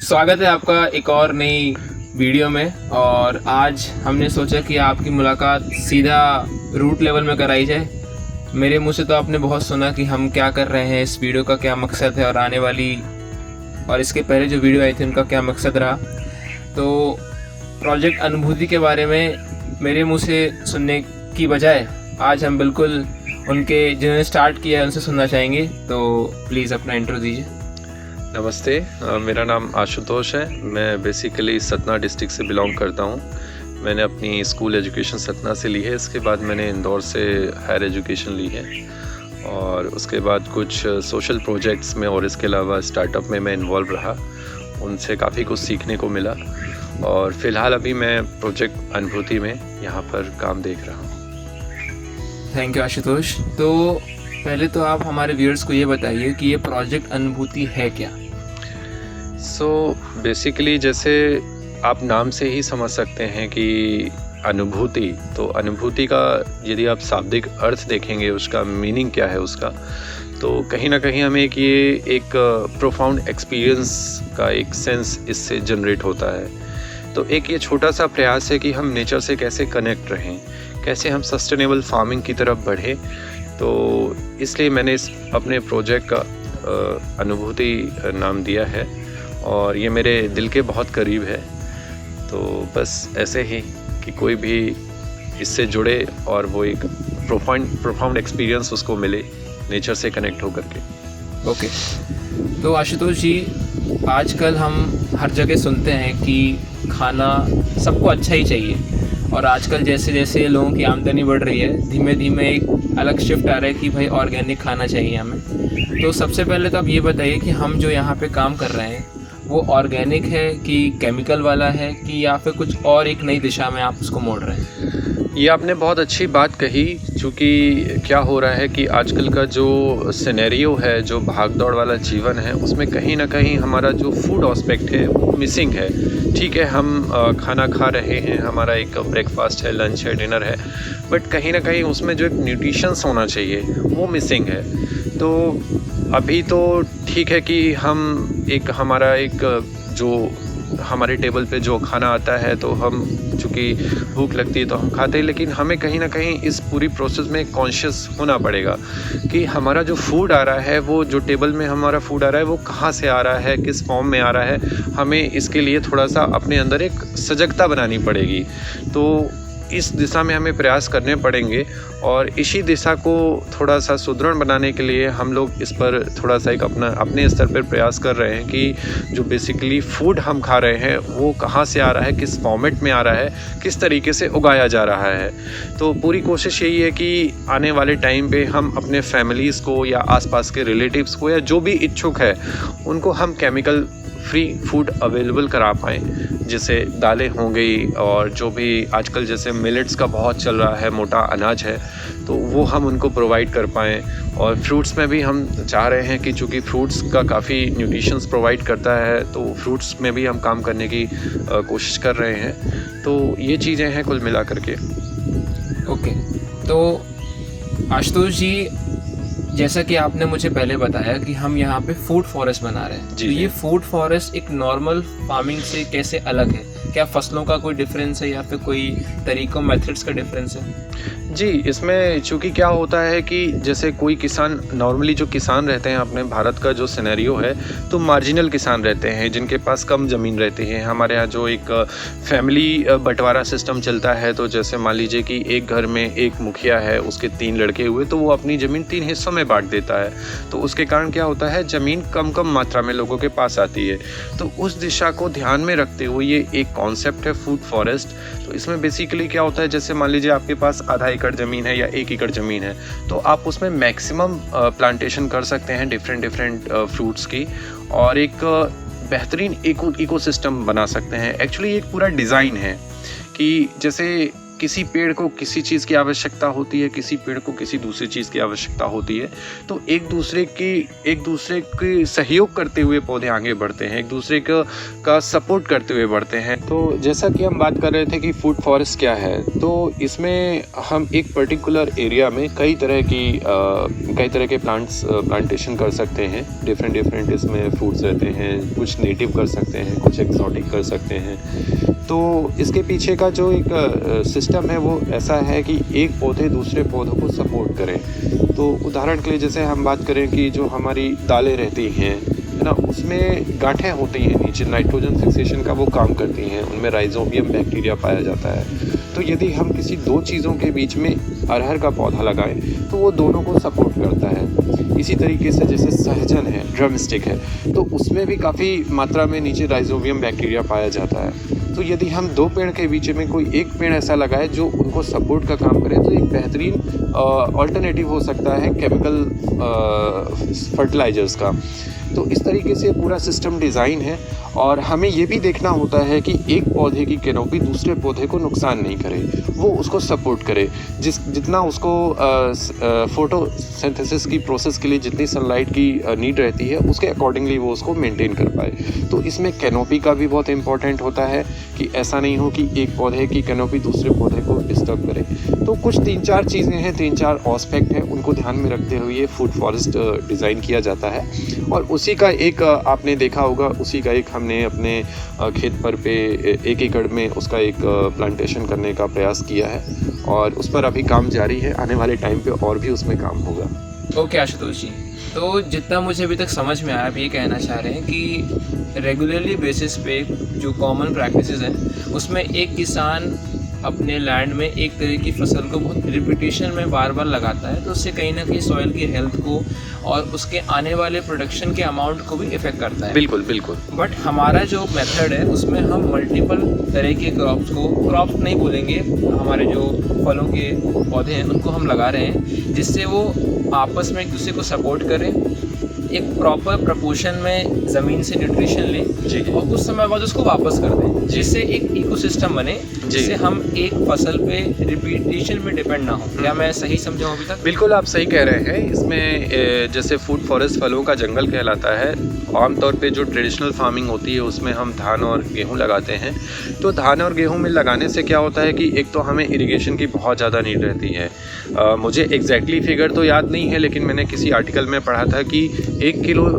स्वागत है आपका एक और नई वीडियो में। और आज हमने सोचा कि आपकी मुलाकात सीधा रूट लेवल में कराई जाए। मेरे मुंह से तो आपने बहुत सुना कि हम क्या कर रहे हैं, इस वीडियो का क्या मकसद है और आने वाली और इसके पहले जो वीडियो आई थी उनका क्या मकसद रहा। तो प्रोजेक्ट अनुभूति के बारे में मेरे मुंह से सुनने की बजाय आज हम बिल्कुल उनके जिन्होंने स्टार्ट किया है उनसे सुनना चाहेंगे। तो प्लीज़ अपना इंट्रो दीजिए। नमस्ते, मेरा नाम आशुतोष है। मैं बेसिकली सतना डिस्ट्रिक्ट से बिलोंग करता हूँ। मैंने अपनी स्कूल एजुकेशन सतना से ली है। इसके बाद मैंने इंदौर से हायर एजुकेशन ली है और उसके बाद कुछ सोशल प्रोजेक्ट्स में और इसके अलावा स्टार्टअप में मैं इन्वॉल्व रहा। उनसे काफ़ी कुछ सीखने को मिला और फ़िलहाल अभी मैं प्रोजेक्ट अनुभूति में यहाँ पर काम देख रहा हूँ। Thank you Ashutosh. तो पहले तो आप हमारे व्यूअर्स को ये बताइए कि ये प्रोजेक्ट अनुभूति है क्या। बेसिकली जैसे आप नाम से ही समझ सकते हैं कि अनुभूति, तो अनुभूति का यदि आप शाब्दिक अर्थ देखेंगे, उसका मीनिंग क्या है उसका, तो कहीं ना कहीं हमें एक प्रोफाउंड एक्सपीरियंस का एक सेंस इससे जनरेट होता है। तो एक ये छोटा सा प्रयास है कि हम नेचर से कैसे कनेक्ट रहें, कैसे हम सस्टेनेबल फार्मिंग की तरफ बढ़ें। तो इसलिए मैंने इस अपने प्रोजेक्ट का अनुभूति नाम दिया है और ये मेरे दिल के बहुत करीब है। तो बस ऐसे ही कि कोई भी इससे जुड़े और वो एक प्रोफाउंड एक्सपीरियंस उसको मिले नेचर से कनेक्ट होकर के। ओके। तो आशुतोष जी, आजकल हम हर जगह सुनते हैं कि खाना सबको अच्छा ही चाहिए और आजकल जैसे जैसे लोगों की आमदनी बढ़ रही है, धीमे धीमे एक अलग शिफ्ट आ रहा है कि भाई ऑर्गेनिक खाना चाहिए हमें। तो सबसे पहले तो आप ये बताइए कि हम जो यहाँ पे काम कर रहे हैं वो ऑर्गेनिक है कि केमिकल वाला है कि या फिर कुछ और एक नई दिशा में आप उसको मोड़ रहे हैं। ये आपने बहुत अच्छी बात कही, क्योंकि क्या हो रहा है कि आजकल का जो सिनेरियो है, जो भागदौड़ वाला जीवन है, उसमें कहीं ना कहीं हमारा जो फूड एस्पेक्ट है वो मिसिंग है। ठीक है, हम खाना खा रहे हैं, हमारा एक ब्रेकफास्ट है, लंच है, डिनर है, बट कहीं ना कहीं उसमें जो एक न्यूट्रिशंस होना चाहिए वो मिसिंग है। तो अभी तो ठीक है कि हम हमारा जो हमारे टेबल पे जो खाना आता है तो हम चूँकि भूख लगती है तो हम खाते हैं, लेकिन हमें कहीं ना कहीं इस पूरी प्रोसेस में कॉन्शियस होना पड़ेगा कि हमारा जो फूड आ रहा है, वो जो टेबल में हमारा फूड आ रहा है वो कहाँ से आ रहा है, किस फॉर्म में आ रहा है। हमें इसके लिए थोड़ा सा अपने अंदर एक सजगता बनानी पड़ेगी। तो इस दिशा में हमें प्रयास करने पड़ेंगे और इसी दिशा को थोड़ा सा सुदृढ़ बनाने के लिए हम लोग इस पर थोड़ा सा एक अपने स्तर पर प्रयास कर रहे हैं कि जो बेसिकली फूड हम खा रहे हैं वो कहाँ से आ रहा है, किस फॉर्मेट में आ रहा है, किस तरीके से उगाया जा रहा है। तो पूरी कोशिश यही है कि आने वाले टाइम पे हम अपने फैमिलीज़ को या आसपास के रिलेटिव्स को या जो भी इच्छुक है उनको हम केमिकल फ्री फूड अवेलेबल करा पाएँ, जैसे दालें हो गई और जो भी आजकल जैसे मिलेट्स का बहुत चल रहा है, मोटा अनाज है, तो वो हम उनको प्रोवाइड कर पाएँ। और फ्रूट्स में भी हम चाह रहे हैं कि चूँकि फ्रूट्स का काफ़ी न्यूट्रिशंस प्रोवाइड करता है, तो फ्रूट्स में भी हम काम करने की कोशिश कर रहे हैं। तो ये चीज़ें हैं कुल मिला करके। ओके। तो आशुतोष जी, जैसा कि आपने मुझे पहले बताया कि हम यहाँ पे फूड फॉरेस्ट बना रहे हैं, तो ये फूड फॉरेस्ट एक नॉर्मल फार्मिंग से कैसे अलग है? क्या फसलों का कोई डिफरेंस है या फिर कोई तरीकों मेथड्स का डिफरेंस है? जी, इसमें चूँकि क्या होता है कि जैसे कोई किसान, नॉर्मली जो किसान रहते हैं अपने भारत का जो सिनेरियो है, तो मार्जिनल किसान रहते हैं जिनके पास कम ज़मीन रहती है। हमारे यहाँ जो एक फैमिली बंटवारा सिस्टम चलता है, तो जैसे मान लीजिए कि एक घर में एक मुखिया है, उसके 3 लड़के हुए, तो वो अपनी ज़मीन 3 हिस्सों में बांट देता है। तो उसके कारण क्या होता है, ज़मीन कम मात्रा में लोगों के पास आती है। तो उस दिशा को ध्यान में रखते हुए ये एक कॉन्सेप्ट है फूड फॉरेस्ट। तो इसमें बेसिकली क्या होता है, जैसे मान लीजिए आपके पास आधा एकड़ ज़मीन है या 1 एकड़ ज़मीन है, तो आप उसमें मैक्सिमम प्लांटेशन कर सकते हैं डिफरेंट फ्रूट्स की और एक बेहतरीन इकोसिस्टम बना सकते हैं। एक्चुअली एक पूरा डिज़ाइन है कि जैसे किसी पेड़ को किसी चीज़ की आवश्यकता होती है, किसी पेड़ को किसी दूसरी चीज़ की आवश्यकता होती है। तो एक दूसरे की सहयोग करते हुए पौधे आगे बढ़ते हैं, एक दूसरे का सपोर्ट करते हुए बढ़ते हैं। तो जैसा कि हम बात कर रहे थे कि फूड फॉरेस्ट क्या है, तो इसमें हम एक पर्टिकुलर एरिया में कई तरह के प्लांटेशन कर सकते हैं। डिफरेंट इसमें फ्रूट्स रहते हैं, कुछ नेटिव कर सकते हैं, कुछ एक्सोटिक कर सकते हैं। तो इसके पीछे का जो एक सिस्टम है वो ऐसा है कि एक पौधे दूसरे पौधों को सपोर्ट करें। तो उदाहरण के लिए जैसे हम बात करें कि जो हमारी दालें रहती हैं, है ना, उसमें गांठें होती हैं नीचे, नाइट्रोजन फिक्सेशन का वो काम करती हैं, उनमें राइजोबियम बैक्टीरिया पाया जाता है। तो यदि हम किसी दो चीज़ों के बीच में अरहर का पौधा लगाएं तो वो दोनों को सपोर्ट करता है। इसी तरीके से जैसे सहजन है, ड्रम स्टिक है, तो उसमें भी काफ़ी मात्रा में नीचे राइजोबियम बैक्टीरिया पाया जाता है। तो यदि हम दो पेड़ के बीच में कोई एक पेड़ ऐसा लगाए जो उनको सपोर्ट का काम करे, तो एक बेहतरीन ऑल्टरनेटिव हो सकता है केमिकल फर्टिलाइजर्स का। तो इस तरीके से पूरा सिस्टम डिज़ाइन है और हमें ये भी देखना होता है कि एक पौधे की कैनोपी दूसरे पौधे को नुकसान नहीं करे, वो उसको सपोर्ट करे। जितना उसको फोटोसिंथेसिस की प्रोसेस के लिए जितनी सनलाइट की नीड रहती है, उसके अकॉर्डिंगली वो उसको मेंटेन कर पाए। तो इसमें कैनोपी का भी बहुत इंपॉर्टेंट होता है कि ऐसा नहीं हो कि एक पौधे की कैनोपी दूसरे पौधे को डिस्टर्ब करे। तो कुछ 3-4 चीज़ें हैं, 3-4 एस्पेक्ट हैं, उनको ध्यान में रखते हुए ये फूड फॉरेस्ट डिज़ाइन किया जाता है। और उसी का एक आपने देखा होगा, उसी का एक हमने अपने खेत पर पे 1 एकड़ में उसका एक प्लांटेशन करने का प्रयास किया है और उस पर अभी काम जारी है। आने वाले टाइम पे और भी उसमें काम होगा। ओके आशुतोष जी, तो जितना मुझे अभी तक समझ में आया, आप ये कहना चाह रहे हैं कि रेगुलरली बेसिस पे जो कॉमन प्रैक्टिसेस हैं उसमें एक किसान अपने लैंड में एक तरह की फसल को बहुत रिपीटेशन में बार बार लगाता है, तो उससे कहीं ना कहीं सॉइल की हेल्थ को और उसके आने वाले प्रोडक्शन के अमाउंट को भी इफेक्ट करता है। बिल्कुल बिल्कुल। बट हमारा जो मेथड है उसमें हम मल्टीपल तरह के क्रॉप्स नहीं बोलेंगे, हमारे जो फलों के पौधे हैं उनको हम लगा रहे हैं, जिससे वो आपस में एक दूसरे को सपोर्ट करें, एक प्रॉपर प्रपोर्शन में ज़मीन से न्यूट्रिशन लें और कुछ समय बाद उसको वापस कर दें, जिससे एक इकोसिस्टम बने, जिससे हम एक फसल पे रिपीटेशन में डिपेंड ना हो। क्या मैं सही समझा हूँ अभी तक? बिल्कुल आप सही कह रहे हैं। इसमें जैसे फूड फॉरेस्ट फलों का जंगल कहलाता है। आमतौर पे जो ट्रेडिशनल फार्मिंग होती है उसमें हम धान और गेहूं लगाते हैं। तो धान और गेहूं में लगाने से क्या होता है कि एक तो हमें इरिगेशन की बहुत ज़्यादा नीड रहती है। मुझे एग्जैक्टली फिगर तो याद नहीं है, लेकिन मैंने किसी आर्टिकल में पढ़ा था कि 1 किलो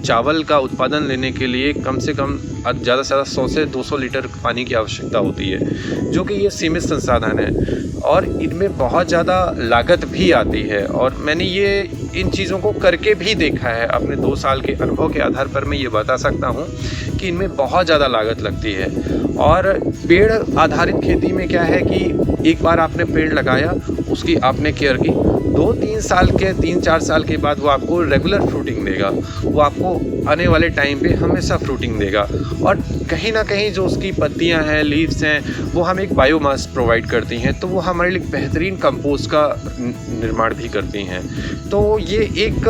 चावल का उत्पादन लेने के लिए कम से कम ज़्यादा से ज़्यादा 100 से 200 लीटर पानी की आवश्यकता होती है, जो कि ये सीमित संसाधन है और इनमें बहुत ज़्यादा लागत भी आती है। और मैंने ये इन चीज़ों को करके भी देखा है, अपने 2 साल के अनुभव के आधार पर मैं ये बता सकता हूँ कि इनमें बहुत ज़्यादा लागत लगती है। और पेड़ आधारित खेती में क्या है कि एक बार आपने पेड़ लगाया, उसकी आपने केयर की, 3-4 साल के बाद वो आपको रेगुलर फ्रूटिंग देगा, वो आपको आने वाले टाइम पे हमेशा फ्रूटिंग देगा। और कहीं ना कहीं जो उसकी पत्तियां हैं, लीव्स हैं, वो हमें एक बायोमास प्रोवाइड करती हैं, तो वो हमारे लिए बेहतरीन कंपोस्ट का निर्माण भी करती हैं। तो ये एक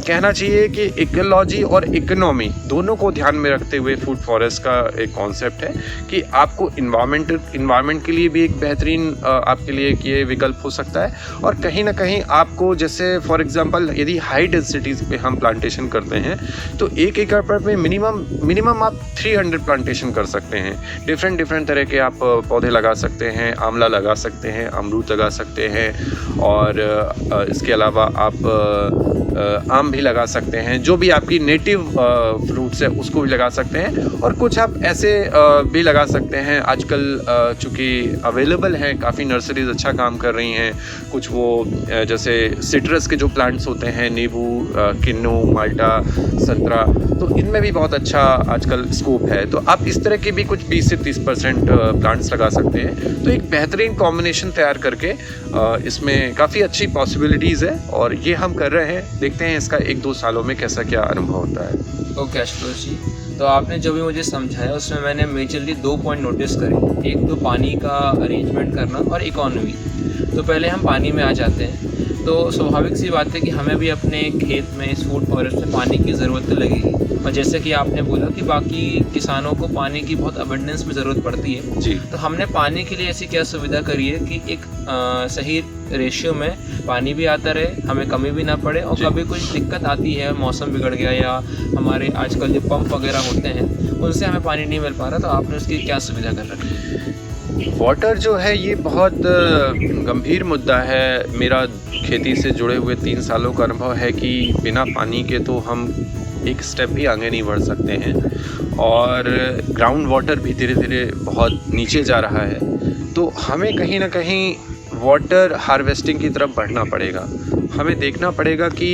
कहना चाहिए कि इकोलॉजी और इकोनॉमी दोनों को ध्यान में रखते हुए फूड फॉरेस्ट का एक कॉन्सेप्ट है कि आपको इन्वायरमेंट के लिए भी एक बेहतरीन आपके लिए ये विकल्प हो सकता है। और कहीं ना कहीं आपको, जैसे फॉर एग्जांपल यदि हाई डेंसिटीज़ पे हम प्लांटेशन करते हैं तो 1 एकड़ पर में मिनिमम आप 300 प्लांटेशन कर सकते हैं। डिफरेंट तरह के आप पौधे लगा सकते हैं, आंवला लगा सकते हैं, अमरूद लगा सकते हैं और इसके अलावा आप आम भी लगा सकते हैं। जो भी आपकी नेटिव फ्रूट्स है उसको भी लगा सकते हैं। और कुछ आप ऐसे भी लगा सकते हैं, आजकल चूँकि अवेलेबल हैं, काफ़ी नर्सरीज अच्छा काम कर रही हैं। कुछ वो जैसे सिट्रस के जो प्लांट्स होते हैं, नींबू, किन्नू, माल्टा, संतरा, तो इनमें भी बहुत अच्छा आजकल स्कोप है। तो आप इस तरह के भी कुछ 20 से 30% प्लांट्स लगा सकते हैं। तो एक बेहतरीन कॉम्बिनेशन तैयार करके इसमें काफ़ी अच्छी पॉसिबिलिटीज़ है और ये हम कर रहे हैं। देखते हैं इसका 1-2 सालों में कैसा क्या अनुभव होता है। ओके आशुतोष जी, तो आपने जो भी मुझे समझाया उसमें मैंने मेजरली 2 पॉइंट नोटिस करे। एक तो पानी का अरेंजमेंट करना और इकोनॉमी। तो पहले हम पानी में आ जाते हैं। तो स्वाभाविक सी बात है कि हमें भी अपने खेत में इस फूड फॉरेस्ट में पानी की ज़रूरत तो लगेगी। और जैसे कि आपने बोला कि बाकी किसानों को पानी की बहुत अबंडेंस में ज़रूरत पड़ती है जी। तो हमने पानी के लिए ऐसी क्या सुविधा करी है कि एक सही रेशियो में पानी भी आता रहे, हमें कमी भी ना पड़े, और कभी कुछ दिक्कत आती है, मौसम बिगड़ गया या हमारे आजकल जो पंप वगैरह होते हैं उनसे हमें पानी नहीं मिल पा रहा, तो आपने उसकी क्या सुविधा कर रखी है? वाटर जो है ये बहुत गंभीर मुद्दा है। मेरा खेती से जुड़े हुए 3 सालों का अनुभव है कि बिना पानी के तो हम एक स्टेप भी आगे नहीं बढ़ सकते हैं, और ग्राउंड वाटर भी धीरे धीरे बहुत नीचे जा रहा है। तो हमें कहीं ना कहीं वाटर हार्वेस्टिंग की तरफ बढ़ना पड़ेगा। हमें देखना पड़ेगा कि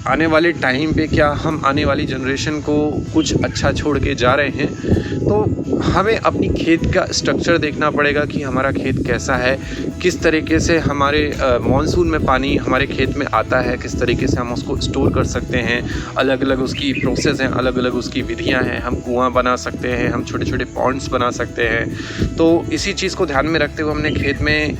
आने वाले टाइम पे क्या हम आने वाली जनरेशन को कुछ अच्छा छोड़ के जा रहे हैं। तो हमें अपनी खेत का स्ट्रक्चर देखना पड़ेगा कि हमारा खेत कैसा है, किस तरीके से हमारे मॉनसून में पानी हमारे खेत में आता है, किस तरीके से हम उसको स्टोर कर सकते हैं। अलग अलग उसकी प्रोसेस हैं, अलग अलग उसकी विधियां हैं। हम कुआं बना सकते हैं, हम छोटे छोटे पॉन्ड्स बना सकते हैं। तो इसी चीज़ को ध्यान में रखते हुए हमने खेत में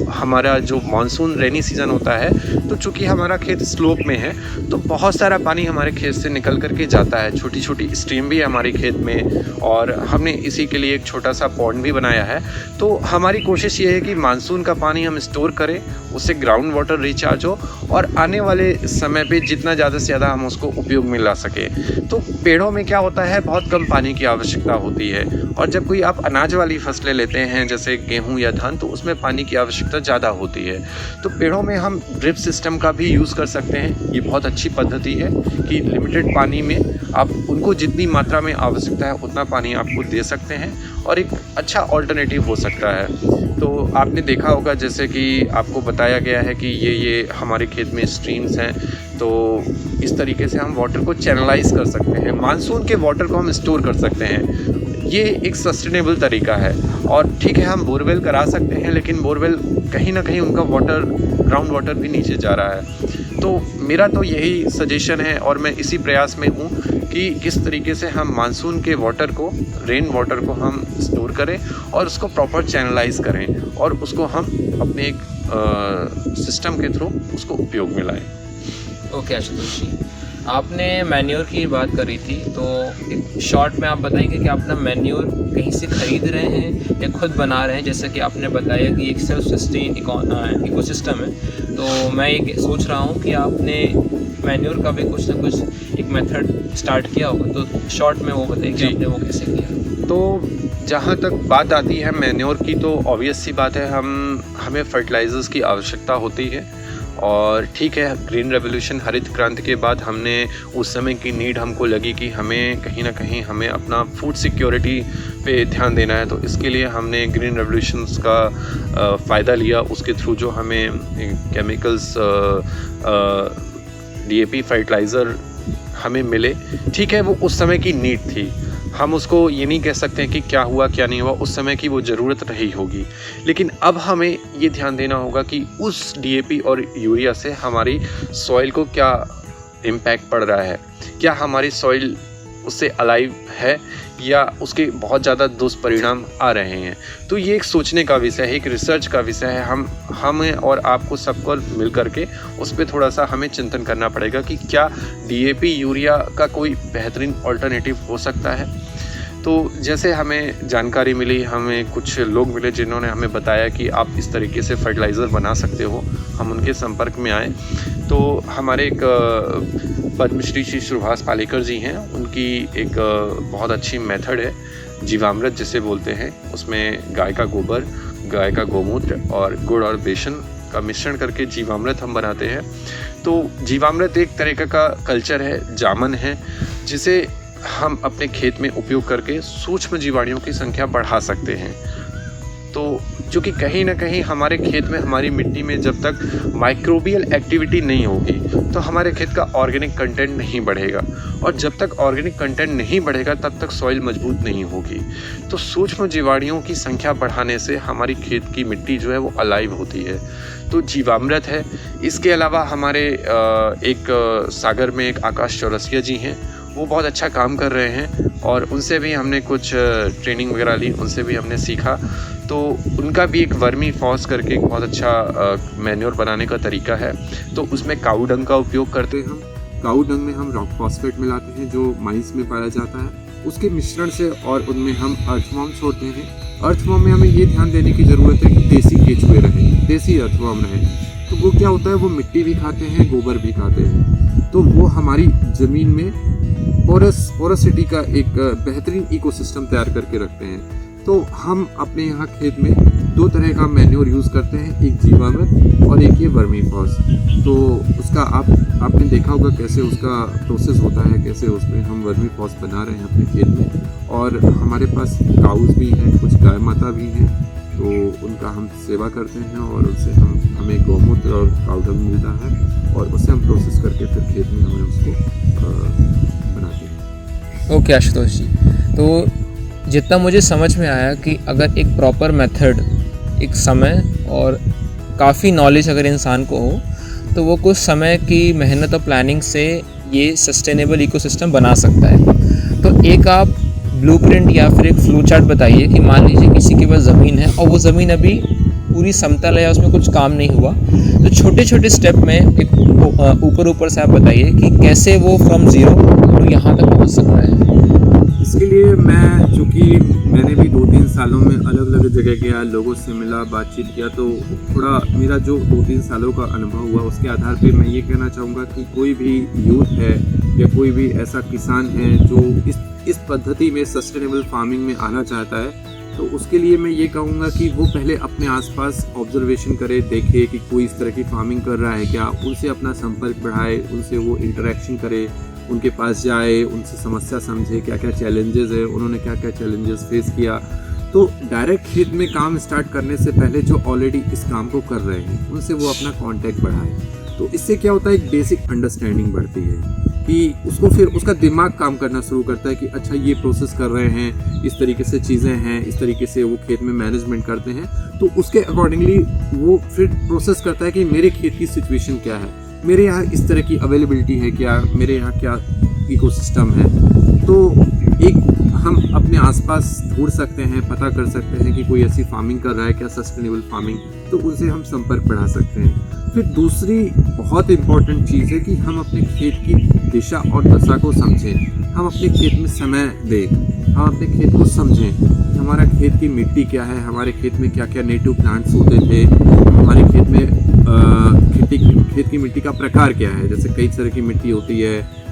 हमारा जो मॉनसून रेनी सीज़न होता है, तो चूँकि हमारा खेत स्लोप में है तो बहुत सारा पानी हमारे खेत से निकल करके जाता है। छोटी छोटी स्ट्रीम भी है हमारे खेत में, और हमने इसी के लिए एक छोटा सा पॉन्ड भी बनाया है। तो हमारी कोशिश ये है कि मानसून का पानी हम स्टोर करें, उससे ग्राउंड वाटर रिचार्ज हो, और आने वाले समय पे जितना ज़्यादा से ज़्यादा हम उसको उपयोग में ला सकें। तो पेड़ों में क्या होता है, बहुत कम पानी की आवश्यकता होती है, और जब कोई आप अनाज वाली फसलें लेते हैं जैसे गेहूँ या धान, तो उसमें पानी की आवश्यकता ज़्यादा होती है। तो पेड़ों में हम ड्रिप सिस्टम का भी यूज़ कर सकते हैं। ये बहुत अच्छी पद्धति है कि लिमिटेड पानी में आप उनको जितनी मात्रा में आवश्यकता है उतना पानी आपको दे सकते हैं, और एक अच्छा ऑल्टरनेटिव हो सकता है। तो आपने देखा होगा जैसे कि आपको बताया गया है कि ये हमारे खेत में स्ट्रीम्स हैं, तो इस तरीके से हम वाटर को चैनलाइज कर सकते हैं, मानसून के वाटर को हम स्टोर कर सकते हैं। ये एक सस्टेनेबल तरीका है। और ठीक है, हम बोरवेल करा सकते हैं, लेकिन बोरवेल कहीं ना कहीं उनका वाटर, ग्राउंड वाटर भी नीचे जा रहा है। तो मेरा तो यही सजेशन है, और मैं इसी प्रयास में हूँ कि किस तरीके से हम मानसून के वाटर को, रेन वाटर को हम स्टोर करें और उसको प्रॉपर चैनलाइज करें, और उसको हम अपने एक सिस्टम के थ्रू उसको उपयोग में लाएं। ओके आशुतोष जी, आपने मैन्योर की बात करी थी, तो एक शॉर्ट में आप बताएंगे कि आप अपना मैन्योर कहीं से खरीद रहे हैं या खुद बना रहे हैं? जैसे कि आपने बताया कि एक सेल्फ सस्टेन इकोसिस्टम है, तो मैं ये सोच रहा हूँ कि आपने मैन्योर का भी कुछ ना कुछ एक मेथड स्टार्ट किया होगा, तो शॉर्ट में वो बताइए कि आपने वो कैसे किया। तो जहाँ तक बात आती है मैन्योर की, तो ऑब्वियस सी बात है, हमें फर्टिलाइजर्स की आवश्यकता होती है। और ठीक है, ग्रीन रेवोल्यूशन, हरित क्रांति के बाद हमने उस समय की नीड हमको लगी कि हमें कहीं ना कहीं हमें अपना फूड सिक्योरिटी पे ध्यान देना है। तो इसके लिए हमने ग्रीन रेवोल्यूशंस का फ़ायदा लिया। उसके थ्रू जो हमें केमिकल्स, DAP फर्टिलाइज़र हमें मिले, ठीक है, वो उस समय की नीड थी। हम उसको ये नहीं कह सकते हैं कि क्या हुआ क्या नहीं हुआ, उस समय की वो ज़रूरत रही होगी। लेकिन अब हमें ये ध्यान देना होगा कि उस DAP और यूरिया से हमारी सॉइल को क्या इम्पैक्ट पड़ रहा है, क्या हमारी सॉइल उससे अलाइव है या उसके बहुत ज़्यादा दुष्परिणाम आ रहे हैं। तो ये एक सोचने का विषय है, एक रिसर्च का विषय है। हमें और आपको सबको मिल करके उस पर थोड़ा सा हमें चिंतन करना पड़ेगा कि क्या DAP यूरिया का कोई बेहतरीन ऑल्टरनेटिव हो सकता है। तो जैसे हमें जानकारी मिली, हमें कुछ लोग मिले जिन्होंने हमें बताया कि आप इस तरीके से फर्टिलाइज़र बना सकते हो, हम उनके संपर्क में आए। तो हमारे एक पद्मश्री श्री सुभाष पालेकर जी हैं, उनकी एक बहुत अच्छी मेथड है, जीवामृत जिसे बोलते हैं। उसमें गाय का गोबर, गाय का गोमूत्र और गुड़ और बेसन का मिश्रण करके जीवामृत हम बनाते हैं। तो जीवामृत एक तरीका का कल्चर है, जामन है, जिसे हम अपने खेत में उपयोग करके सूक्ष्म जीवाणुओं की संख्या बढ़ा सकते हैं। तो चूँकि कहीं ना कहीं हमारे खेत में, हमारी मिट्टी में जब तक माइक्रोबियल एक्टिविटी नहीं होगी तो हमारे खेत का ऑर्गेनिक कंटेंट नहीं बढ़ेगा, और जब तक ऑर्गेनिक कंटेंट नहीं बढ़ेगा तब तक सॉइल मजबूत नहीं होगी। तो सूक्ष्म जीवाणुओं की संख्या बढ़ाने से हमारी खेत की मिट्टी जो है वो अलाइव होती है। तो जीवामृत है। इसके अलावा हमारे एक सागर में एक आकाश चौरसिया जी हैं, वो बहुत अच्छा काम कर रहे हैं और उनसे भी हमने कुछ ट्रेनिंग वगैरह ली, उनसे भी हमने सीखा। तो उनका भी एक वर्मी फॉस करके एक बहुत अच्छा मैन्योर बनाने का तरीका है। तो उसमें काऊ डंग का उपयोग करते हैं हम। काऊ डंग में हम रॉक फॉस्फेट मिलाते हैं जो माइंस में पाया जाता है, उसके मिश्रण से, और उनमें हम अर्थवॉर्म छोड़ते हैं। अर्थवॉर्म में हमें ये ध्यान देने की ज़रूरत है कि देसी केचुए रहें, देसी अर्थवॉर्म रहें। तो वो क्या होता है, वो मिट्टी भी खाते हैं, गोबर भी खाते हैं, तो वो हमारी ज़मीन में पोरसिटी का एक बेहतरीन इकोसिस्टम तैयार करके रखते हैं। तो हम अपने यहाँ खेत में 2 तरह का मैन्योर यूज़ करते हैं, एक जीवामृत और एक ये वर्मी फॉस। तो उसका आपने देखा होगा कैसे उसका प्रोसेस होता है, कैसे उसमें हम वर्मी फॉस बना रहे हैं अपने खेत में। और हमारे पास काउज भी हैं, कुछ गाय माता भी हैं, तो उनका हम सेवा करते हैं और उससे हमें गौमूत्र और पाउडर मिलता है और उससे हम प्रोसेस करके फिर खेत में हमें उसको बनाते हैं। ओके आशुतोष जी, तो जितना मुझे समझ में आया कि अगर एक प्रॉपर मेथड, एक समय और काफ़ी नॉलेज अगर इंसान को हो तो वो कुछ समय की मेहनत और प्लानिंग से ये सस्टेनेबल इकोसिस्टम बना सकता है। तो एक आप ब्लूप्रिंट या फिर एक फ्लो चार्ट बताइए कि मान लीजिए किसी के पास ज़मीन है और वो ज़मीन अभी पूरी समतल है या उसमें कुछ काम नहीं हुआ, तो छोटे छोटे स्टेप में एक ऊपर से आप बताइए कि कैसे वो फ्रॉम ज़ीरो तो यहाँ तक पहुँच सकता है। इसके लिए चूँकि मैंने भी 2-3 सालों में अलग अलग जगह गया, लोगों से मिला, बातचीत किया, तो थोड़ा मेरा जो 2-3 सालों का अनुभव हुआ उसके आधार पे मैं ये कहना चाहूँगा कि कोई भी यूथ है या कोई भी ऐसा किसान है जो इस पद्धति में सस्टेनेबल फार्मिंग में आना चाहता है, तो उसके लिए मैं ये कहूँगा कि वो पहले अपने आसपास ऑब्जर्वेशन करे, देखे कि कोई इस तरह की फार्मिंग कर रहा है क्या, उनसे अपना संपर्क बढ़ाए, उनसे वो इंटरेक्शन करे, उनके पास जाए, उनसे समस्या समझे, क्या क्या चैलेंजेस है, उन्होंने क्या क्या चैलेंजेस फेस किया। तो डायरेक्ट खेत में काम स्टार्ट करने से पहले जो ऑलरेडी इस काम को कर रहे हैं उनसे वो अपना कांटेक्ट बढ़ाए। तो इससे क्या होता है, एक बेसिक अंडरस्टैंडिंग बढ़ती है कि उसको फिर उसका दिमाग काम करना शुरू करता है कि अच्छा ये प्रोसेस कर रहे हैं, इस तरीके से चीज़ें हैं, इस तरीके से वो खेत में मैनेजमेंट करते हैं। तो उसके अकॉर्डिंगली वो फिर प्रोसेस करता है कि मेरे खेत की सिचुएशन क्या है, मेरे यहाँ इस तरह की अवेलेबिलिटी है क्या, मेरे यहाँ क्या इकोसिस्टम है। तो एक हम अपने आसपास ढूंढ सकते हैं, पता कर सकते हैं कि कोई ऐसी फार्मिंग कर रहा है क्या, सस्टेनेबल फार्मिंग, तो उनसे हम संपर्क बढ़ा सकते हैं। फिर दूसरी बहुत इम्पॉर्टेंट चीज़ है कि हम अपने खेत की दिशा और दशा को समझें, हम अपने खेत में समय दें, हम अपने खेत को समझें कि हमारा खेत की मिट्टी क्या है, हमारे खेत में क्या क्या नेटिव प्लांट्स होते थे, हमारे खेत में खेत की मिट्टी का प्रकार क्या है। जैसे कई तरह की मिट्टी होती है,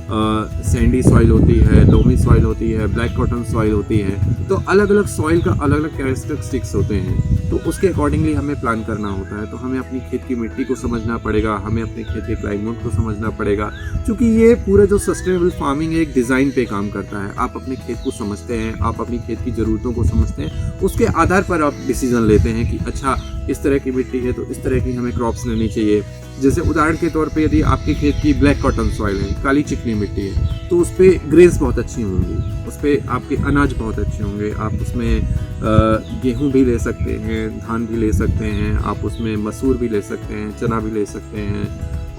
सैंडी सॉइल होती है, लोमी सॉइल होती है, ब्लैक कॉटन सॉइल होती है। तो अलग अलग सॉइल का अलग अलग कैरेक्टरिस्टिक्स होते हैं, तो उसके अकॉर्डिंगली हमें प्लान करना होता है। तो हमें अपनी खेत की मिट्टी को समझना पड़ेगा, हमें अपने खेत के क्लाइमेट को समझना पड़ेगा, क्योंकि ये पूरा जो सस्टेनेबल फार्मिंग है एक डिज़ाइन पे काम करता है। आप अपने खेत को समझते हैं, आप अपनी खेत की ज़रूरतों को समझते हैं, उसके आधार पर आप डिसीजन लेते हैं कि अच्छा इस तरह की मिट्टी है तो इस तरह की हमें क्रॉप्स लेनी चाहिए। जैसे उदाहरण के तौर पे यदि आपके खेत की ब्लैक कॉटन सॉइल है, काली चिकनी मिट्टी है, तो उस पर ग्रेन्स बहुत अच्छी होंगी, उस पर आपके अनाज बहुत अच्छे होंगे। आप उसमें गेहूं भी ले सकते हैं, धान भी ले सकते हैं, आप उसमें मसूर भी ले सकते हैं, चना भी ले सकते हैं,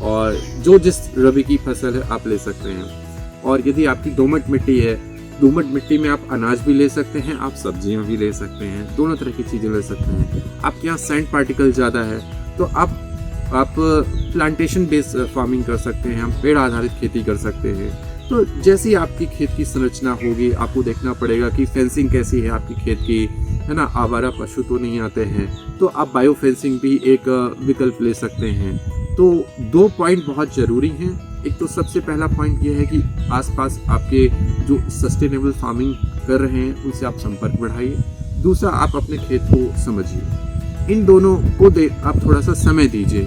और जो जिस रबी की फसल है आप ले सकते हैं। और यदि आपकी दोमट मिट्टी है, दोमट मिट्टी में आप अनाज भी ले सकते हैं, आप सब्जियां भी ले सकते हैं, दोनों तरह की चीज़ें ले सकते हैं। आपके यहाँ सैंड पार्टिकल ज़्यादा है तो आप प्लांटेशन बेस्ड फार्मिंग कर सकते हैं, हम पेड़ आधारित खेती कर सकते हैं। तो जैसी आपकी खेत की संरचना होगी, आपको देखना पड़ेगा कि फेंसिंग कैसी है आपकी खेत की, है ना, आवारा पशु तो नहीं आते हैं, तो आप बायो फेंसिंग भी एक विकल्प ले सकते हैं। तो 2 पॉइंट बहुत ज़रूरी हैं। एक तो सबसे पहला पॉइंट ये है कि आसपास आपके जो सस्टेनेबल फार्मिंग कर रहे हैं उनसे आप संपर्क बढ़ाइए। दूसरा, आप अपने खेत को समझिए। इन दोनों को आप थोड़ा सा समय दीजिए,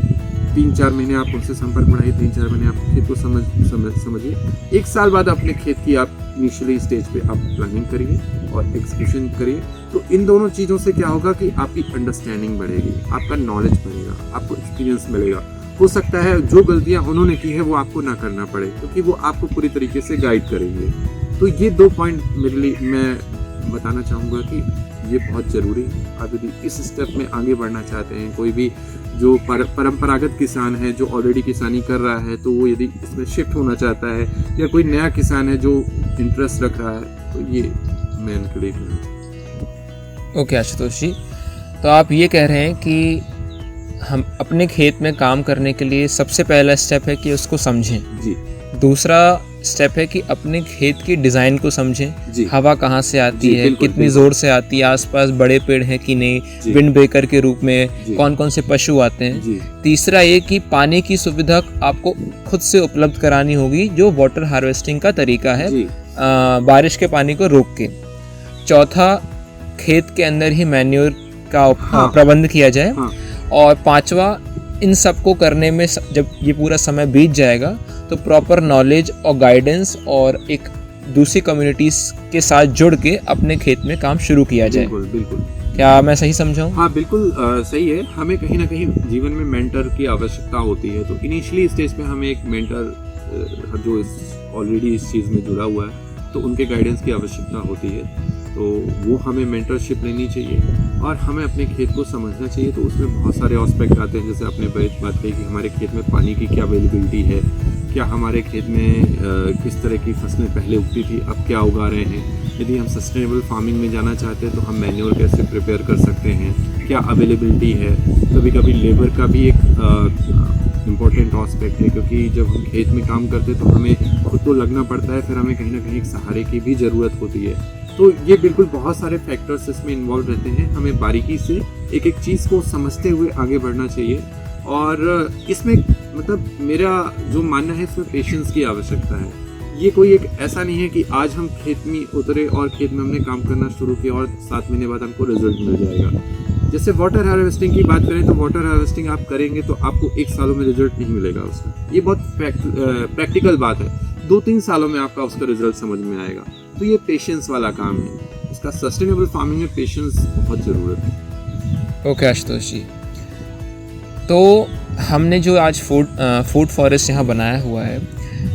3-4 महीने आप उनसे संपर्क बढ़ाइए, 3-4 महीने आप खेत को समझिए। 1 साल बाद अपने खेत की आप इनिशियली स्टेज पे आप प्लानिंग करिए और एग्जीक्यूशन करिए। तो इन दोनों चीज़ों से क्या होगा कि आपकी अंडरस्टैंडिंग बढ़ेगी, आपका नॉलेज बढ़ेगा, आपको एक्सपीरियंस मिलेगा। हो सकता है जो गलतियां उन्होंने की है वो आपको ना करना पड़े, क्योंकि वो आपको पूरी तरीके से गाइड करेंगे। तो ये 2 पॉइंट मेरे लिए मैं बताना चाहूँगा कि ये बहुत ज़रूरी है। आप यदि इस स्टेप में आगे बढ़ना चाहते हैं, कोई भी जो परंपरागत किसान है जो ऑलरेडी किसानी कर रहा है, तो वो यदि इसमें शिफ्ट होना चाहता है, या कोई नया किसान है जो इंटरेस्ट रख रहा है, तो ये मैं उनके लिए कहना चाहता हूँ। ओके आशुतोष जी, तो आप ये कह रहे हैं कि हम अपने खेत में काम करने के लिए सबसे पहला स्टेप है कि उसको समझें, जी दूसरा स्टेप है कि अपने खेत की डिज़ाइन को समझें, जी हवा कहाँ से आती जी, है, बिल्कुल, कितनी बिल्कुल। ज़ोर से आती है, आसपास बड़े पेड़ हैं कि नहीं, जी। विंड ब्रेकर के रूप में जी। कौन कौन से पशु आते हैं। जी तीसरा ये कि पानी की सुविधा आपको खुद से उपलब्ध करानी होगी, जो वाटर हार्वेस्टिंग का तरीका है, जी बारिश के पानी को रोक के। चौथा, खेत के अंदर ही मैन्योर का हाँ। प्रबंध किया जाए। हाँ और पांचवा, इन सब को करने में जब ये पूरा समय बीत जाएगा तो प्रॉपर नॉलेज और गाइडेंस और एक दूसरी कम्युनिटीज़ के साथ जुड़ के अपने खेत में काम शुरू किया जाए। बिल्कुल बिल्कुल। क्या मैं सही समझा हूँ? हाँ बिल्कुल सही है। हमें कहीं ना कहीं जीवन में मेंटर की आवश्यकता होती है, तो इनिशियली स्टेज पे हमें एक मेंटर जो ऑलरेडी इस चीज़ में जुड़ा हुआ है, तो उनके गाइडेंस की आवश्यकता होती है। तो वो हमें मेंटरशिप लेनी चाहिए और हमें अपने खेत को समझना चाहिए। तो उसमें बहुत सारे एस्पेक्ट आते हैं, जैसे आपने बात कही कि हमारे खेत में पानी की क्या अवेलेबिलिटी है, क्या हमारे खेत में किस तरह की फसलें पहले उगती थी, अब क्या उगा रहे हैं। यदि हम सस्टेनेबल फार्मिंग में जाना चाहते हैं तो हम मैन्योर कैसे प्रिपेयर कर सकते हैं, क्या अवेलेबिलिटी है। कभी कभी लेबर का भी एक इम्पॉर्टेंट एस्पेक्ट है, क्योंकि जब हम खेत में काम करते हैं तो हमें खुद तो लगना पड़ता है, फिर हमें कहीं ना कहीं एक सहारे की भी ज़रूरत होती है। तो ये बिल्कुल बहुत सारे फैक्टर्स इसमें इन्वॉल्व रहते हैं। हमें बारीकी से एक एक चीज़ को समझते हुए आगे बढ़ना चाहिए। और इसमें मतलब मेरा जो मानना है, इसमें पेशेंस की आवश्यकता है। ये कोई एक ऐसा नहीं है कि आज हम खेत में उतरे और खेत में हमने काम करना शुरू किया और 7 महीने बाद हमको रिजल्ट मिल जाएगा। जैसे वाटर हार्वेस्टिंग की बात करें तो वाटर हार्वेस्टिंग आप करेंगे तो आपको 1 सालों में रिजल्ट नहीं मिलेगा उसका। ये बहुत प्रैक्टिकल बात है। 2-3 सालों में आपका उसका रिजल्ट समझ में आएगा। तो ये पेशेंस वाला काम है। इसका सस्टेनेबल फार्मिंग में पेशेंस बहुत ज़रूरत है। ओके आशुतोष जी, तो हमने जो आज फूड फॉरेस्ट यहाँ बनाया हुआ है,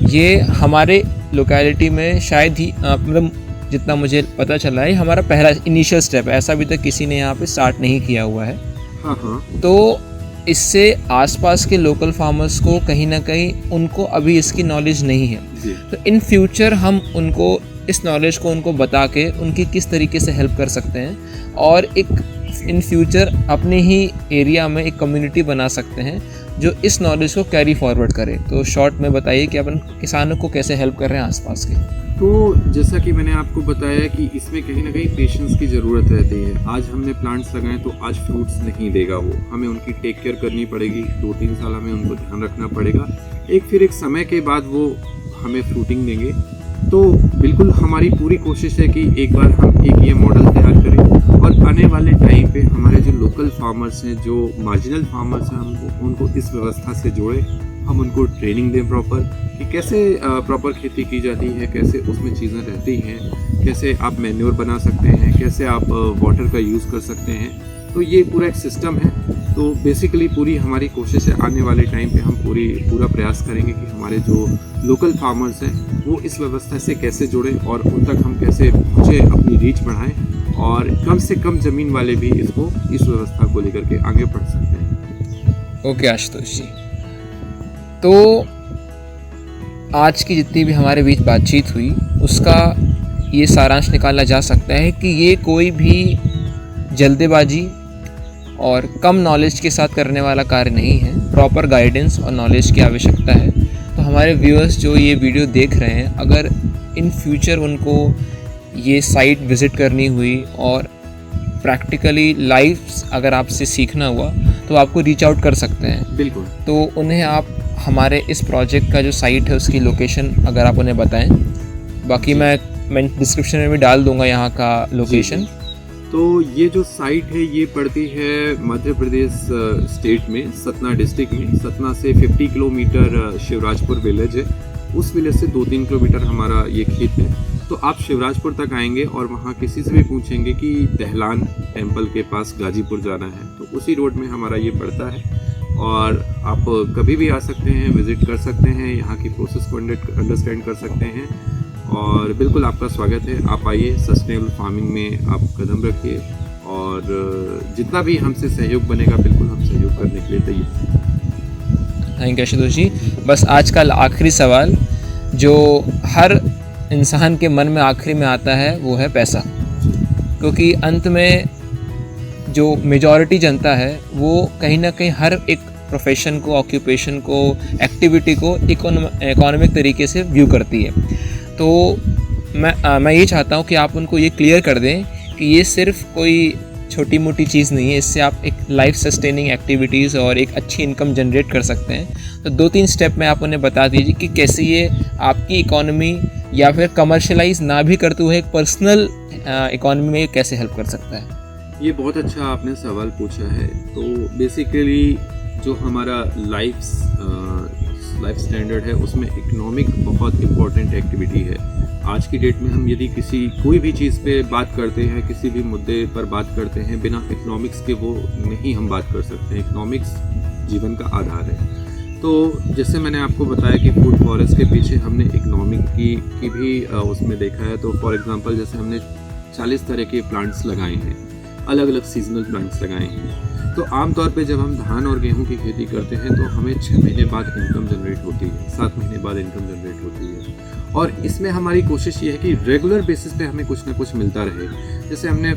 ये हमारे लोकेलिटी में शायद ही मतलब जितना मुझे पता चला है, हमारा पहला इनिशियल स्टेप है। ऐसा अभी तक किसी ने यहाँ पे स्टार्ट नहीं किया हुआ है। हाँ हाँ। तो इससे आसपास के लोकल फार्मर्स को कहीं ना कहीं उनको अभी इसकी नॉलेज नहीं है। जी तो इन फ्यूचर हम उनको इस नॉलेज को उनको बता के उनकी किस तरीके से हेल्प कर सकते हैं, और एक इन फ्यूचर अपने ही एरिया में एक कम्युनिटी बना सकते हैं जो इस नॉलेज को कैरी फॉरवर्ड करे। तो शॉर्ट में बताइए कि अपन किसानों को कैसे हेल्प कर रहे हैं आसपास के। तो जैसा कि मैंने आपको बताया कि इसमें कहीं ना कहीं पेशेंस की ज़रूरत रहती है। आज हमने प्लांट्स लगाए तो आज फ्रूट्स नहीं देगा वो, हमें उनकी टेक केयर करनी पड़ेगी। 2-3 साल हमें उनको ध्यान रखना पड़ेगा। फिर एक समय के बाद वो हमें फ्रूटिंग देंगे। तो बिल्कुल हमारी पूरी कोशिश है कि एक बार हम एक ये मॉडल तैयार करें और आने वाले टाइम पे हमारे जो लोकल फार्मर्स हैं, जो मार्जिनल फार्मर्स हैं, हमको उनको इस व्यवस्था से जोड़ें। हम उनको ट्रेनिंग दें प्रॉपर कि कैसे प्रॉपर खेती की जाती है, कैसे उसमें चीज़ें रहती हैं, कैसे आप मैन्योर बना सकते हैं, कैसे आप वाटर का यूज़ कर सकते हैं। तो ये पूरा एक सिस्टम है। तो बेसिकली पूरी हमारी कोशिश है आने वाले टाइम पे हम पूरा प्रयास करेंगे कि हमारे जो लोकल फार्मर्स हैं वो इस व्यवस्था से कैसे जुड़ें और उन तक हम कैसे पहुँचे, अपनी रीच बढ़ाएं और कम से कम ज़मीन वाले भी इस व्यवस्था को लेकर के आगे बढ़ सकते हैं। ओके आशुतोष जी, तो आज की जितनी भी हमारे बीच बातचीत हुई उसका ये सारांश निकाला जा सकता है कि ये कोई भी जल्दबाजी और कम नॉलेज के साथ करने वाला कार्य नहीं है। प्रॉपर गाइडेंस और नॉलेज की आवश्यकता है। तो हमारे व्यूअर्स जो ये वीडियो देख रहे हैं, अगर इन फ्यूचर उनको ये साइट विज़िट करनी हुई और प्रैक्टिकली लाइव अगर आपसे सीखना हुआ तो आपको रीच आउट कर सकते हैं। बिल्कुल। तो उन्हें आप हमारे इस प्रोजेक्ट का जो साइट है उसकी लोकेशन अगर आप उन्हें बताएं, बाकी मैं डिस्क्रिप्शन में भी डाल दूंगा यहाँ का लोकेशन। तो ये जो साइट है ये पड़ती है मध्य प्रदेश स्टेट में, सतना डिस्ट्रिक्ट में। सतना से 50 किलोमीटर शिवराजपुर विलेज है। उस विलेज से 2-3 किलोमीटर हमारा ये खेत है। तो आप शिवराजपुर तक आएंगे और वहाँ किसी से भी पूछेंगे कि दहलान टेम्पल के पास गाजीपुर जाना है, तो उसी रोड में हमारा ये पड़ता है। और आप कभी भी आ सकते हैं, विज़िट कर सकते हैं, यहाँ की प्रोसेस को अंडरस्टैंड कर सकते हैं। और बिल्कुल आपका स्वागत है। आप आइए, सस्टेनेबल फार्मिंग में आप कदम रखिए और जितना भी हमसे सहयोग बनेगा बिल्कुल हम सहयोग करने के लिए तैयार हैं। थैंक यू आशुतोष जी। बस आज का आखिरी सवाल जो हर इंसान के मन में आखिरी में आता है वो है पैसा, क्योंकि अंत में जो मेजॉरिटी जनता है वो कहीं ना कहीं हर एक प्रोफेशन को, ऑक्यूपेशन को, एक्टिविटी को इकोनॉमिक तरीके से व्यू करती है। तो मैं ये चाहता हूँ कि आप उनको ये क्लियर कर दें कि ये सिर्फ कोई छोटी मोटी चीज़ नहीं है, इससे आप एक लाइफ सस्टेनिंग एक्टिविटीज़ और एक अच्छी इनकम जनरेट कर सकते हैं। तो 2-3 स्टेप में आप उन्हें बता दीजिए कि कैसे ये आपकी इकोनॉमी या फिर कमर्शलाइज ना भी करते हुए एक पर्सनल इकोनॉमी में कैसे हेल्प कर सकता है। ये बहुत अच्छा आपने सवाल पूछा है। तो बेसिकली जो हमारा लाइफ स्टैंडर्ड है उसमें इकोनॉमिक बहुत इम्पोर्टेंट एक्टिविटी है। आज की डेट में हम यदि कोई भी चीज़ पे बात करते हैं, किसी भी मुद्दे पर बात करते हैं, बिना इकोनॉमिक्स के वो नहीं हम बात कर सकते हैं। इकोनॉमिक्स जीवन का आधार है। तो जैसे मैंने आपको बताया कि फूड फॉरेस्ट के पीछे हमने इकोनॉमिक की भी उसमें देखा है। तो फॉर एग्जांपल जैसे हमने 40 तरह के प्लांट्स लगाए हैं, अलग अलग सीजनल प्लांट्स लगाए हैं। तो आमतौर पे जब हम धान और गेहूं की खेती करते हैं तो हमें 6 महीने बाद इनकम जनरेट होती है, 7 महीने बाद इनकम जनरेट होती है। और इसमें हमारी कोशिश ये है कि रेगुलर बेसिस पे हमें कुछ ना कुछ मिलता रहे। जैसे हमने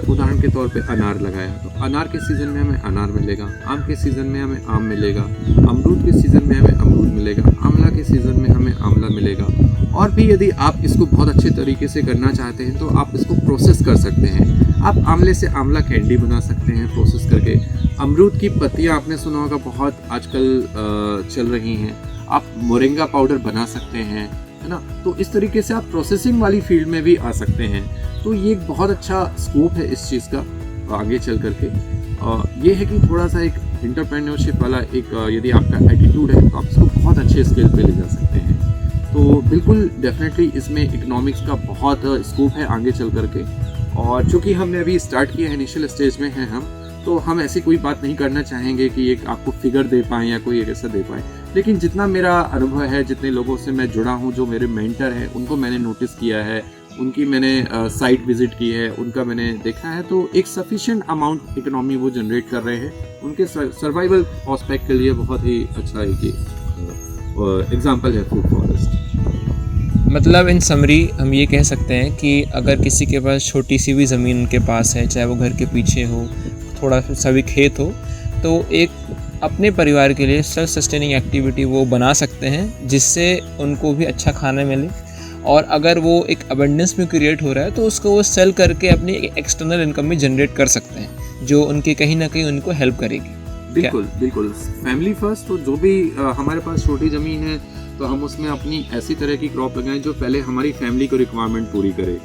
उदाहरण के तौर पे अनार लगाया, तो अनार के सीज़न में हमें अनार मिलेगा, आम के सीज़न में हमें आम मिलेगा, अमरूद के सीज़न में हमें अमरूद मिलेगा, आंवला के सीज़न में हमें आंवला मिलेगा। और भी यदि आप इसको बहुत अच्छे तरीके से करना चाहते हैं तो आप इसको प्रोसेस कर सकते हैं। आप आंवले से आंवला कैंडी बना सकते हैं प्रोसेस करके। अमरूद की पत्तियाँ आपने सुना होगा बहुत आजकल चल रही हैं, आप मोरिंगा पाउडर बना सकते हैं, है ना। तो इस तरीके से आप प्रोसेसिंग वाली फील्ड में भी आ सकते हैं। तो ये एक बहुत अच्छा स्कोप है इस चीज़ का आगे चल करके। ये है कि थोड़ा सा एक एंटरप्रेन्योरशिप वाला एक यदि आपका एटीट्यूड है तो आप इसको बहुत अच्छे स्केल पे ले जा सकते हैं। तो बिल्कुल डेफिनेटली इसमें इकोनॉमिक्स का बहुत स्कोप है आगे चल करके। और चूँकि हमने अभी स्टार्ट किया है, इनिशियल स्टेज में हैं हम, तो हम ऐसी कोई बात नहीं करना चाहेंगे कि एक आपको फिगर दे पाएँ या कोई एक ऐसा दे पाए। लेकिन जितना मेरा अनुभव है, जितने लोगों से मैं जुड़ा हूँ, जो मेरे मेंटर हैं, उनको मैंने नोटिस किया है, उनकी मैंने साइट विजिट की है, उनका मैंने देखा है, तो एक सफिशिएंट अमाउंट इकोनॉमी वो जनरेट कर रहे हैं। उनके सर्वाइवल एस्पेक्ट के लिए बहुत ही अच्छा एक एग्जांपल है फूड फॉरेस्ट। मतलब इन समरी हम ये कह सकते हैं कि अगर किसी के पास छोटी सी भी ज़मीन उनके पास है, चाहे वो घर के पीछे हो, थोड़ा सा भी खेत हो, तो एक अपने परिवार के लिए सेल्फ सस्टेनिंग एक्टिविटी वो बना सकते हैं जिससे उनको भी अच्छा खाना मिले। और अगर वो एक अबंडेंस में क्रिएट हो रहा है तो उसको वो सेल करके अपनी एक्सटर्नल इनकम भी जनरेट कर सकते हैं, जो उनके कहीं ना कहीं उनको हेल्प करेगी। बिल्कुल बिल्कुल, फैमिली फर्स्ट। तो जो भी हमारे पास छोटी ज़मीन है तो हम उसमें अपनी ऐसी तरह की क्रॉप लगाएं जो पहले हमारी फैमिली को रिक्वायरमेंट पूरी करे।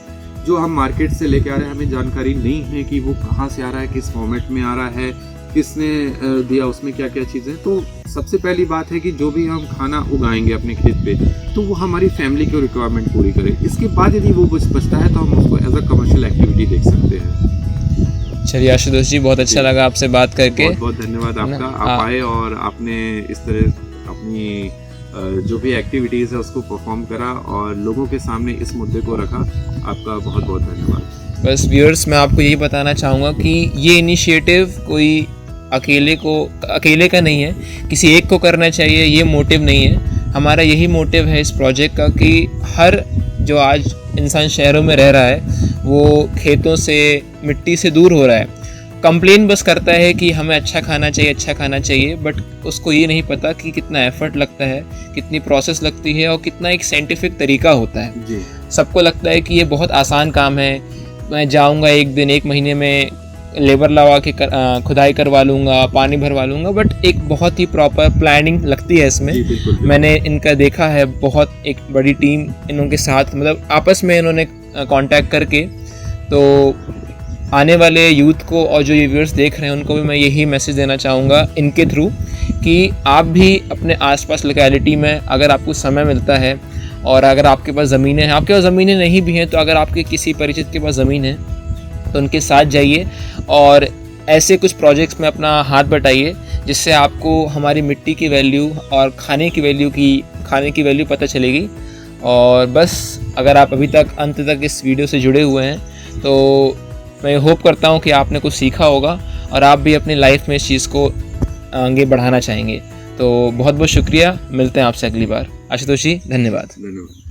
जो हम मार्केट से लेके आ रहे हैं, हमें जानकारी नहीं है कि वो कहाँ से आ रहा है, किस फॉर्मेट में आ रहा है, किसने दिया, उसमें क्या क्या चीज़ें। तो सबसे पहली बात है कि जो भी हम खाना उगाएंगे अपने खेत पे तो वो हमारी फैमिली की रिक्वायरमेंट पूरी करे। इसके बाद यदि वो कुछ बचता है तो हम उसको एज अ कमर्शियल एक्टिविटी देख सकते हैं। चलिए आशुतोष जी, बहुत अच्छा लगा आपसे बात करके। बहुत बहुत धन्यवाद आपका, आप आए और आपने इस तरह अपनी जो भी एक्टिविटीज़ है उसको परफॉर्म करा और लोगों के सामने इस मुद्दे को रखा। आपका बहुत बहुत धन्यवाद। बस व्यूअर्स, मैं आपको यही बताना चाहूँगा कि ये इनिशिएटिव कोई अकेले का नहीं है, किसी एक को करना चाहिए, ये मोटिव नहीं है। हमारा यही मोटिव है इस प्रोजेक्ट का कि हर जो आज इंसान शहरों में रह रहा है वो खेतों से, मिट्टी से दूर हो रहा है, कंप्लेन बस करता है कि हमें अच्छा खाना चाहिए, बट उसको ये नहीं पता कि कितना एफर्ट लगता है, कितनी प्रोसेस लगती है और कितना एक साइंटिफिक तरीका होता है जी। सबको लगता है कि ये बहुत आसान काम है, मैं जाऊंगा एक दिन, एक महीने में लेबर लगा के खुदाई करवा लूँगा, पानी भरवा लूँगा, बट एक बहुत ही प्रॉपर प्लानिंग लगती है इसमें। मैंने इनका देखा है, बहुत एक बड़ी टीम इनों के साथ, मतलब आपस में इन्होंने कांटेक्ट करके। तो आने वाले यूथ को और जो ये व्यूअर्स देख रहे हैं उनको भी मैं यही मैसेज देना चाहूँगा इनके थ्रू कि आप भी अपने आसपास लोकेलिटी में अगर आपको समय मिलता है और अगर आपके पास ज़मीनें हैं, आपके पास ज़मीनें नहीं भी हैं तो अगर आपके किसी परिचित के पास ज़मीन है तो उनके साथ जाइए और ऐसे कुछ प्रोजेक्ट्स में अपना हाथ बटाइए जिससे आपको हमारी मिट्टी की वैल्यू और खाने की वैल्यू पता चलेगी। और बस अगर आप अभी तक अंत तक इस वीडियो से जुड़े हुए हैं तो मैं होप करता हूँ कि आपने कुछ सीखा होगा और आप भी अपनी लाइफ में इस चीज़ को आगे बढ़ाना चाहेंगे। तो बहुत बहुत शुक्रिया, मिलते हैं आपसे अगली बार। आशुतोष जी, धन्यवाद। धन्यवाद।